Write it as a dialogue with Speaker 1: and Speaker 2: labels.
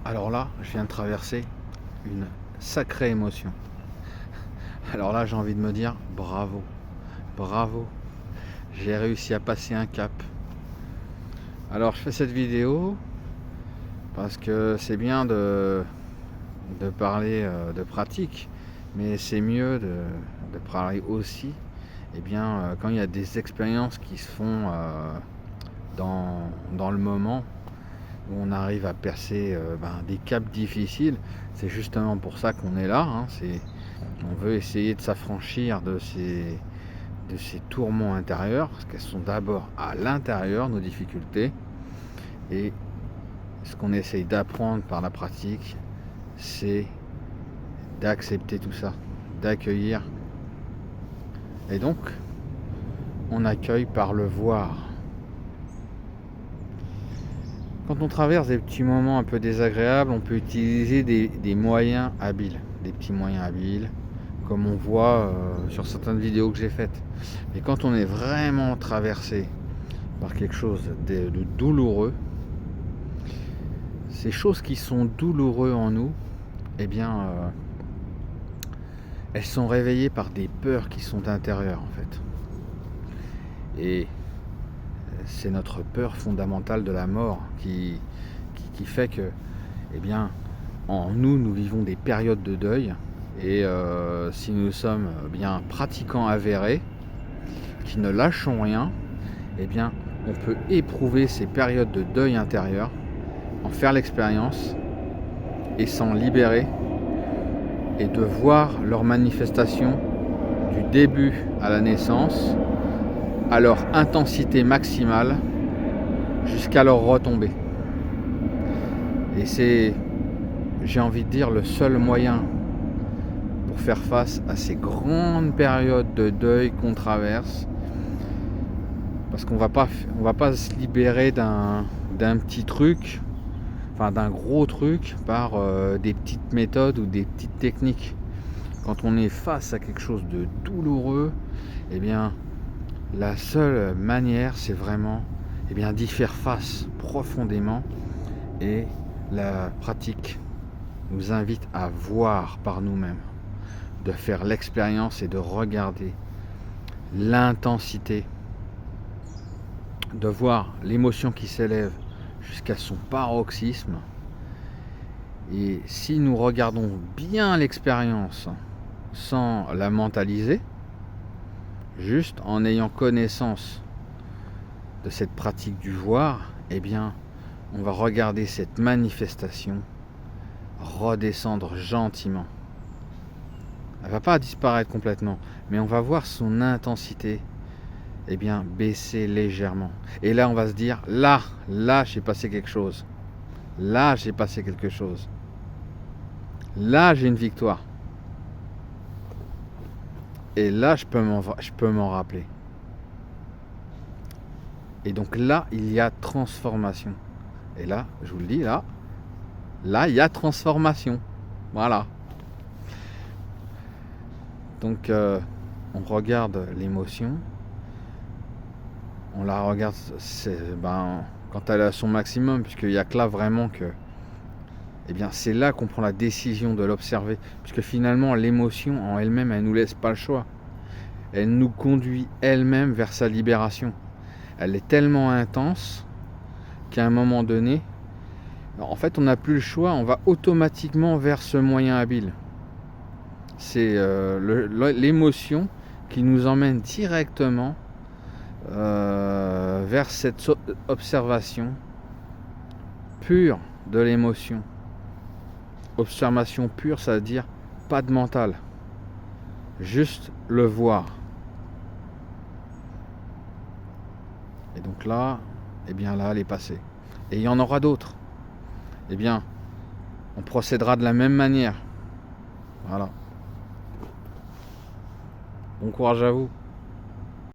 Speaker 1: Alors là, je viens de traverser une sacrée émotion. Alors là, j'ai envie de me dire bravo, bravo, j'ai réussi à passer un cap. Alors je fais cette vidéo parce que c'est bien de parler de pratique, mais c'est mieux de parler aussi quand il y a des expériences qui se font dans le moment, où on arrive à percer des caps difficiles. C'est justement pour ça qu'on est là, hein. On veut essayer de s'affranchir de ces tourments intérieurs, parce qu'elles sont d'abord à l'intérieur, nos difficultés. Et ce qu'on essaye d'apprendre par la pratique, c'est d'accepter tout ça, d'accueillir. Et donc, on accueille par le voir. Quand on traverse des petits moments un peu désagréables, on peut utiliser des moyens habiles, des petits moyens habiles, comme on voit sur certaines vidéos que j'ai faites. Et quand on est vraiment traversé par quelque chose de douloureux, ces choses qui sont douloureuses en nous, elles sont réveillées par des peurs qui sont intérieures en fait. Et c'est notre peur fondamentale de la mort qui fait que, en nous vivons des périodes de deuil. Et si nous sommes bien pratiquants avérés, qui ne lâchons rien, on peut éprouver ces périodes de deuil intérieur, en faire l'expérience et s'en libérer, et de voir leur manifestation du début à la naissance, à leur intensité maximale, jusqu'à leur retombée. Et c'est, j'ai envie de dire, le seul moyen pour faire face à ces grandes périodes de deuil qu'on traverse, parce qu'on va pas se libérer d'un petit truc, d'un gros truc, par des petites méthodes ou des petites techniques. Quand on est face à quelque chose de douloureux, la seule manière, c'est vraiment d'y faire face profondément. Et la pratique nous invite à voir par nous-mêmes, de faire l'expérience et de regarder l'intensité, de voir l'émotion qui s'élève jusqu'à son paroxysme. Et si nous regardons bien l'expérience sans la mentaliser, juste en ayant connaissance de cette pratique du voir, on va regarder cette manifestation redescendre gentiment. Elle va pas disparaître complètement, mais on va voir son intensité baisser légèrement. Et là, on va se dire, là, j'ai passé quelque chose. Là, j'ai passé quelque chose. Là, j'ai une victoire. Et là, je peux m'en rappeler. Et donc là, il y a transformation. Et là, je vous le dis, là, il y a transformation. Voilà. Donc, on regarde l'émotion. On la regarde quand elle est à son maximum, puisqu'il n'y a que là vraiment que c'est là qu'on prend la décision de l'observer, puisque finalement l'émotion en elle-même, elle ne nous laisse pas le choix, elle nous conduit elle-même vers sa libération. Elle est tellement intense qu'à un moment donné, en fait on n'a plus le choix, on va automatiquement vers ce moyen habile. C'est l'émotion qui nous emmène directement vers cette observation pure de l'émotion. Observation pure, ça veut dire pas de mental, juste le voir. Et donc là, là, elle est passée. Et il y en aura d'autres. On procédera de la même manière. Voilà. Bon courage à vous.